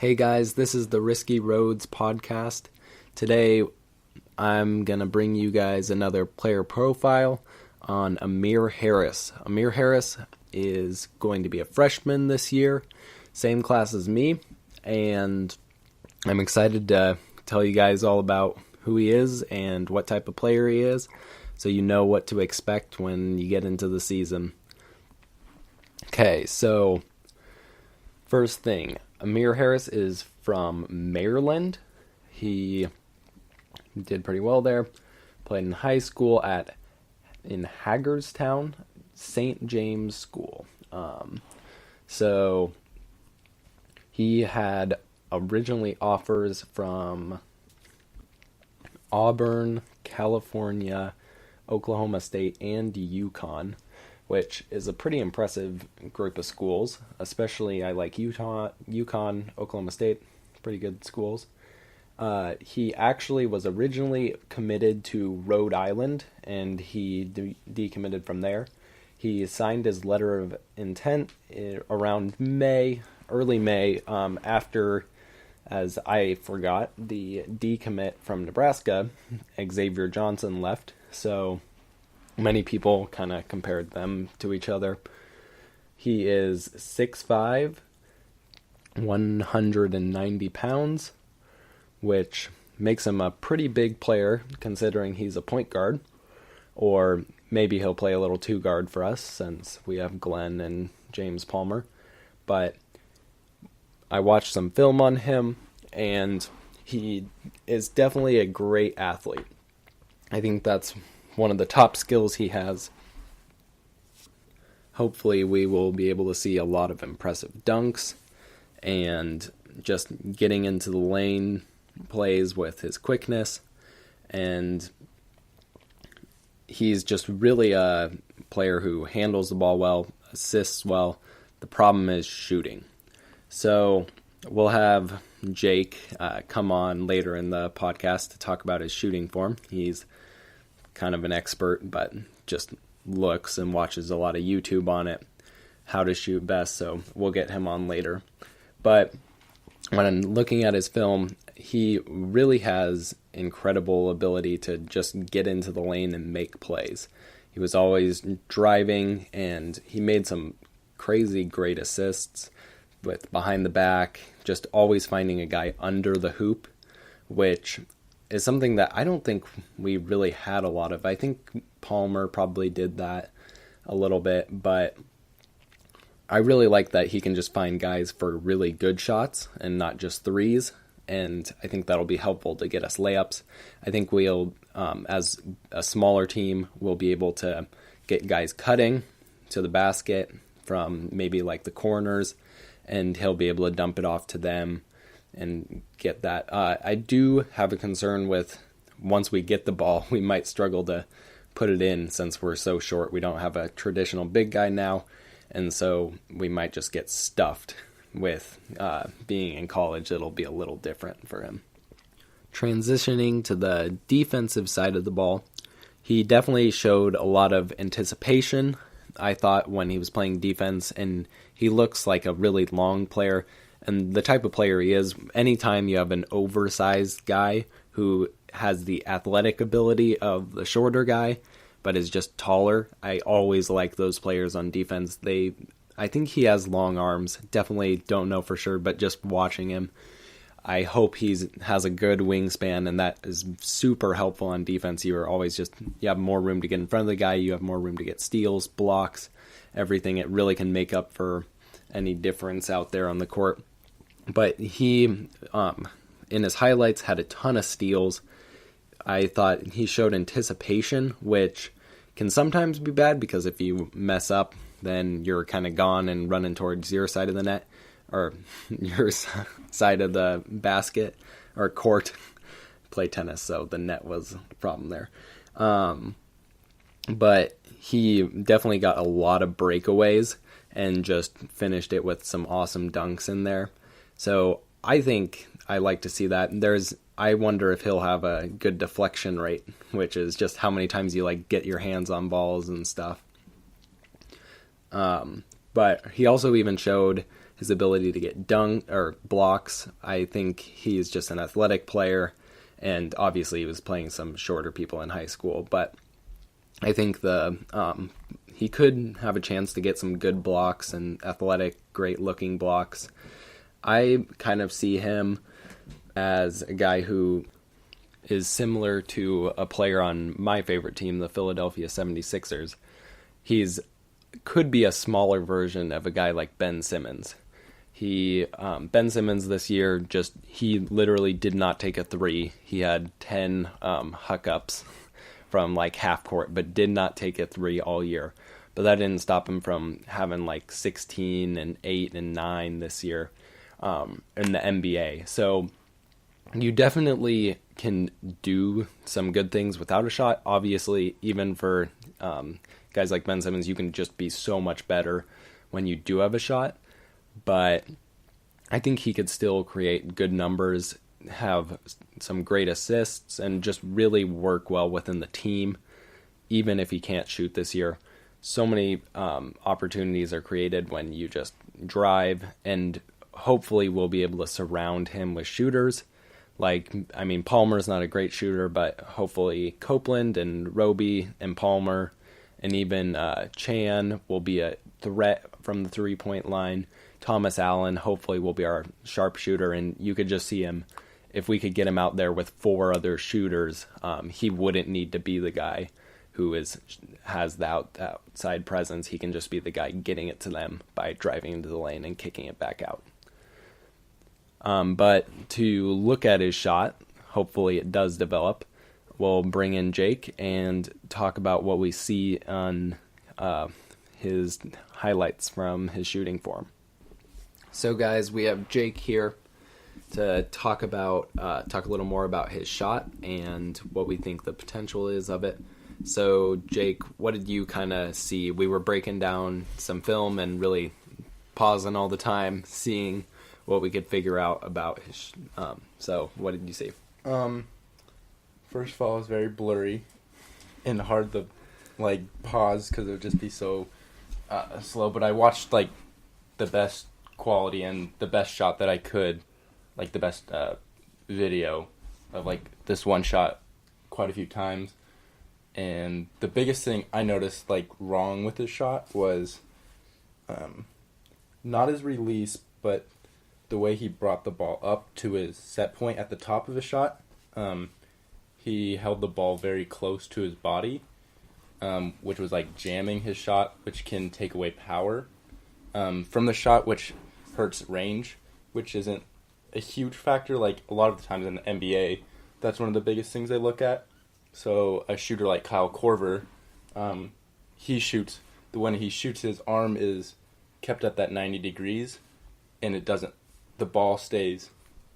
Hey guys, this is the Risky Roads podcast. Today I'm going to bring you guys another player profile on Amir Harris. Amir Harris is going to be a freshman this year, same class as me, and I'm excited to tell you guys all about who he is and what type of player he is, so you know what to expect when you get into the season. Okay, so first thing, Amir Harris is from Maryland. He did pretty well there. Played in high school in Hagerstown, St. James School. So he had originally offers from Auburn, California, Oklahoma State, and UConn, which is a pretty impressive group of schools. Especially, I like Utah, UConn, Oklahoma State, pretty good schools. He actually was originally committed to Rhode Island, and he decommitted from there. He signed his letter of intent around early May, after, as I forgot, the decommit from Nebraska, Xavier Johnson, left. So many people kind of compared them to each other. He is 6'5", 190 pounds, which makes him a pretty big player considering he's a point guard. Or maybe he'll play a little two guard for us since we have Glenn and James Palmer. But I watched some film on him, and he is definitely a great athlete. I think that's one of the top skills he has. Hopefully we will be able to see a lot of impressive dunks and just getting into the lane plays with his quickness. And he's just really a player who handles the ball well, assists well. The problem is shooting. So we'll have Jake come on later in the podcast to talk about his shooting form. He's kind of an expert, but just looks and watches a lot of YouTube on it, how to shoot best, so we'll get him on later. But when I'm looking at his film, he really has incredible ability to just get into the lane and make plays. He was always driving, and he made some crazy great assists with behind the back, just always finding a guy under the hoop, which is something that I don't think we really had a lot of. I think Palmer probably did that a little bit, but I really like that he can just find guys for really good shots and not just threes, and I think that'll be helpful to get us layups. I think we'll, as a smaller team, we'll be able to get guys cutting to the basket from maybe like the corners, and he'll be able to dump it off to them and get that. I do have a concern with once we get the ball, we might struggle to put it in since we're so short. We don't have a traditional big guy now, and so we might just get stuffed with being in college. It'll be a little different for him. Transitioning to the defensive side of the ball, he definitely showed a lot of anticipation, I thought, when he was playing defense, and he looks like a really long player. And the type of player he is, anytime you have an oversized guy who has the athletic ability of the shorter guy, but is just taller, I always like those players on defense. I think he has long arms. Definitely don't know for sure, but just watching him, I hope has a good wingspan, and that is super helpful on defense. You have more room to get in front of the guy. You have more room to get steals, blocks, everything. It really can make up for any difference out there on the court. But he, in his highlights, had a ton of steals. I thought he showed anticipation, which can sometimes be bad because if you mess up, then you're kind of gone and running towards your side of the net, or your side of the basket or court. Play tennis, so the net was a problem there. But he definitely got a lot of breakaways and just finished it with some awesome dunks in there. So I think I like to see that. I wonder if he'll have a good deflection rate, which is just how many times you get your hands on balls and stuff. But he also even showed his ability to get dunk or blocks. I think he's just an athletic player, and obviously he was playing some shorter people in high school, but I think he could have a chance to get some good blocks and athletic, great-looking blocks. I kind of see him as a guy who is similar to a player on my favorite team, the Philadelphia 76ers. Could be a smaller version of a guy like Ben Simmons. Ben Simmons this year, he literally did not take a three. He had 10 huck-ups from like half court, but did not take a three all year. But that didn't stop him from having like 16 and 8 and 9 this year in the NBA. So you definitely can do some good things without a shot. Obviously, even for guys like Ben Simmons, you can just be so much better when you do have a shot. But I think he could still create good numbers, have some great assists, and just really work well within the team, even if he can't shoot this year. So many opportunities are created when you just drive, and hopefully we'll be able to surround him with shooters. Palmer's not a great shooter, but hopefully Copeland and Roby and Palmer and even Chan will be a threat from the three-point line. Thomas Allen hopefully will be our sharpshooter, and you could just see him, if we could get him out there with 4 other shooters, he wouldn't need to be the guy who has the outside presence. He can just be the guy getting it to them by driving into the lane and kicking it back out. But to look at his shot, hopefully it does develop, we'll bring in Jake and talk about what we see on his highlights from his shooting form. So guys, we have Jake here to talk a little more about his shot and what we think the potential is of it. So Jake, what did you kind of see? We were breaking down some film and really pausing all the time, seeing what we could figure out about his. So what did you see? First of all, it was very blurry and hard to pause because it would just be so slow. But I watched the best quality and the best shot that I could, the best video of this one shot quite a few times. And the biggest thing I noticed wrong with his shot was not his release, but the way he brought the ball up to his set point at the top of his shot. He held the ball very close to his body, which was jamming his shot, which can take away power from the shot, which hurts range, which isn't a huge factor. A lot of the times in the NBA, that's one of the biggest things they look at. So a shooter like Kyle Korver, when he shoots, his arm is kept at that 90 degrees, and the ball stays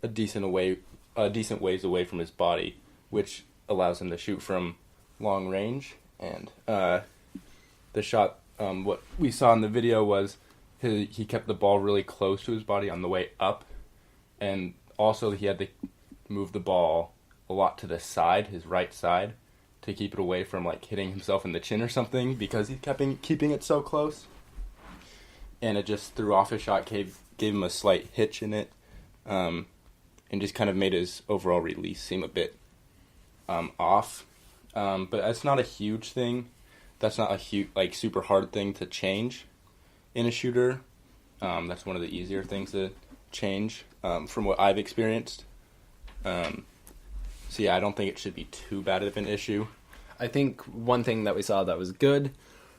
a decent ways away from his body, which allows him to shoot from long range. And the shot, what we saw in the video was he kept the ball really close to his body on the way up, and also he had to move the ball a lot to the side, his right side, to keep it away from hitting himself in the chin or something, because he kept keeping it so close. And it just threw off his shot, gave him a slight hitch in it, and just kind of made his overall release seem a bit off. But that's not a huge thing. That's not a huge, super hard thing to change in a shooter. That's one of the easier things to change from what I've experienced. So yeah, I don't think it should be too bad of an issue. I think one thing that we saw that was good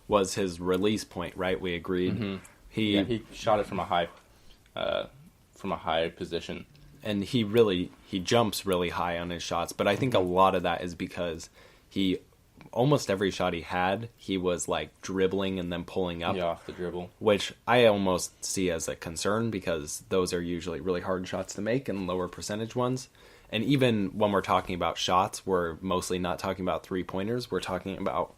was his release point, right? We agreed. Mm-hmm. He shot it from a high position. And he jumps really high on his shots, but I think a lot of that is because almost every shot he was dribbling and then pulling up. Yeah, off the dribble. Which I almost see as a concern, because those are usually really hard shots to make and lower percentage ones. And even when we're talking about shots, we're mostly not talking about three-pointers. We're talking about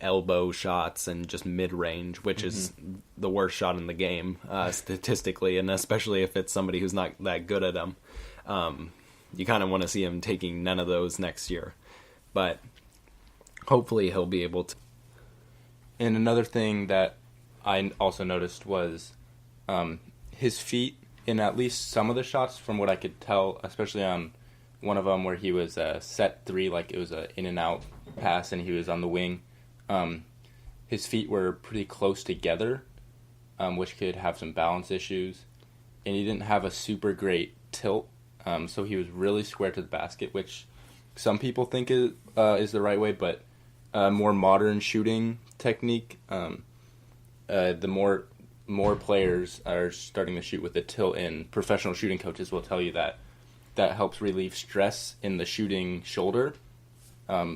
elbow shots and just mid-range, which is the worst shot in the game statistically, and especially if it's somebody who's not that good at them. You kind of want to see him taking none of those next year. But hopefully he'll be able to. And another thing that I also noticed was His feet in at least some of the shots, from what I could tell, especially on one of them where he was set 3, like it was a in and out pass and he was on the wing. His feet were pretty close together, which could have some balance issues. And he didn't have a super great tilt, so he was really square to the basket, which some people think is the right way, but more modern shooting technique, the more players are starting to shoot with the tilt in. Professional shooting coaches will tell you that helps relieve stress in the shooting shoulder,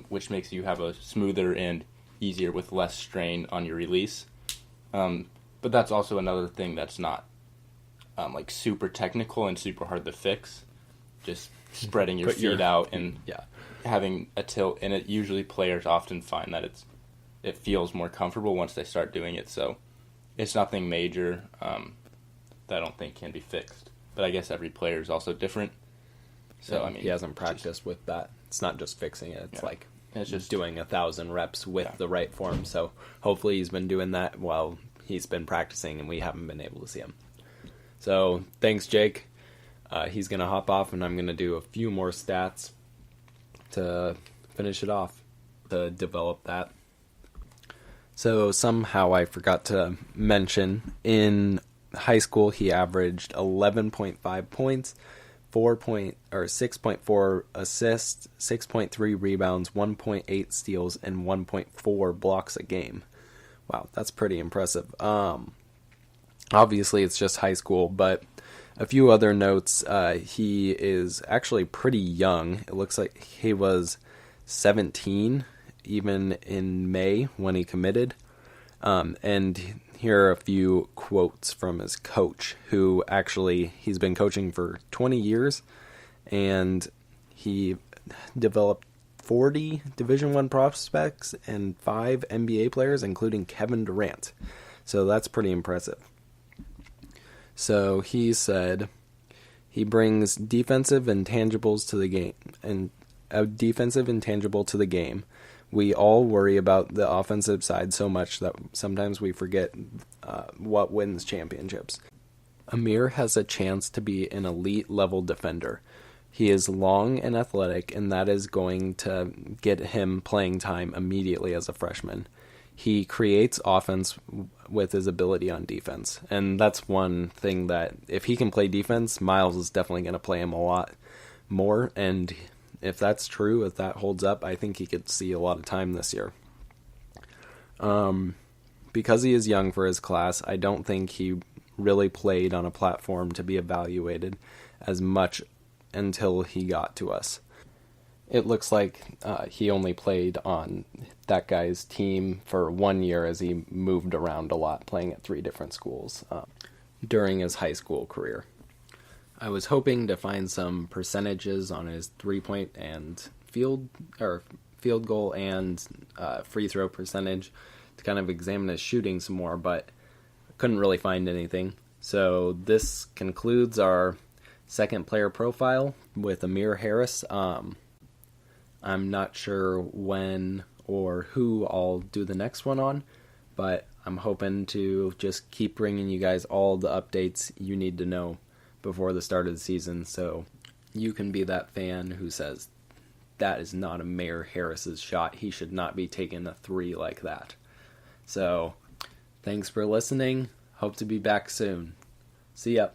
which makes you have a smoother and easier with less strain on your release. But that's also another thing that's not like super technical and super hard to fix. Just spreading your feet out and having a tilt, and it usually players often find that it feels more comfortable once they start doing it. So it's nothing major that I don't think can be fixed. But I guess every player is also different. So I mean, he hasn't practiced with that. It's not just fixing it. It's just doing 1,000 reps with the right form. So hopefully he's been doing that while he's been practicing, and we haven't been able to see him. So thanks, Jake. He's going to hop off, and I'm going to do a few more stats to finish it off, to develop that. So somehow I forgot to mention, in high school he averaged 11.5 points, 6.4 assists, 6.3 rebounds, 1.8 steals, and 1.4 blocks a game. Wow, that's pretty impressive. Obviously it's just high school, but a few other notes. He is actually pretty young. It looks like he was 17 even in May when he committed. And here are a few quotes from his coach, who actually, he's been coaching for 20 years, and he developed 40 Division I prospects and 5 NBA players, including Kevin Durant. So that's pretty impressive. So he said he brings defensive intangibles to the game, and a defensive intangible to the game. We all worry about the offensive side so much that sometimes we forget what wins championships. Amir has a chance to be an elite level defender. He is long and athletic, and that is going to get him playing time immediately as a freshman. He creates offense with his ability on defense, and that's one thing that if he can play defense, Miles is definitely going to play him a lot more, and if that's true, if that holds up, I think he could see a lot of time this year. Because he is young for his class, I don't think he really played on a platform to be evaluated as much until he got to us. It looks like he only played on that guy's team for 1 year as he moved around a lot, playing at 3 different schools during his high school career. I was hoping to find some percentages on his 3-point and field goal and free throw percentage to kind of examine his shooting some more, but couldn't really find anything. So this concludes our second player profile with Amir Harris. I'm not sure when or who I'll do the next one on, but I'm hoping to just keep bringing you guys all the updates you need to know before the start of the season, so you can be that fan who says, that is not Amir Harris's shot. He should not be taking a 3 like that. So, thanks for listening. Hope to be back soon. See ya.